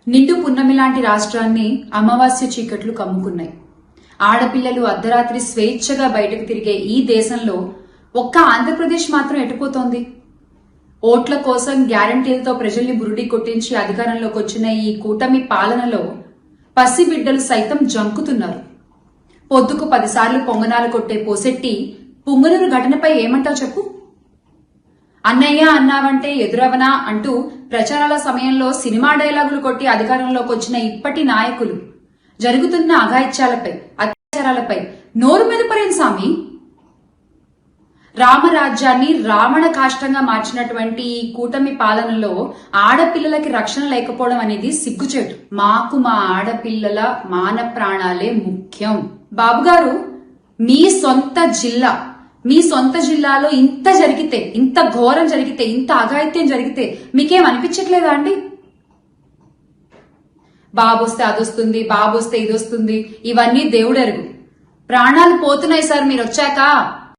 నిండు పున్నమి లాంటి రాష్ట్రాన్ని అమావాస్య చీకట్లు కమ్ముకున్నాయి. ఆడపిల్లలు అర్ధరాత్రి స్వేచ్ఛగా బయటకు తిరిగే ఈ దేశంలో ఒక్క ఆంధ్రప్రదేశ్ మాత్రం ఎటుపోతోంది? ఓట్ల కోసం గ్యారంటీలతో ప్రజల్ని బురుడి కొట్టించి అధికారంలోకి వచ్చిన ఈ కూటమి పాలనలో పసిబిడ్డలు సైతం జంకుతున్నారు. పొద్దుకు 10 సార్లు పొంగనాలు కొట్టే పోసెట్టి పుంగనూరు ఘటనపై ఏమంటావు చెప్పు? అన్నయ్య అన్నావంటే ఎదురవనా అంటూ ప్రచారాల సమయంలో సినిమా డైలాగులు కొట్టి అధికారంలోకి వచ్చిన ఇప్పటి నాయకులు జరుగుతున్న అఘాయిత్యాలపై అత్యాచారాలపై నోరు మెదపరేం సామి? రామరాజ్యాన్ని రావణ కాష్టంగా మార్చినటువంటి ఈ కూటమి పాలనలో ఆడపిల్లలకి రక్షణ లేకపోవడం అనేది సిగ్గుచేటు. మాకు మా ఆడపిల్లల మాన ప్రాణాలే ముఖ్యం. బాబుగారు, మీ సొంత జిల్లాలో ఇంత జరిగితే, ఇంత ఘోరం జరిగితే, ఇంత అఘాయిత్యం జరిగితే మీకేం అనిపించట్లేదా అండి? బాబొస్తే అదొస్తుంది, బాబొస్తే ఇదొస్తుంది, ఇవన్నీ దేవుడెరుగు. ప్రాణాలు పోతున్నాయి సార్ మీరు వచ్చాక.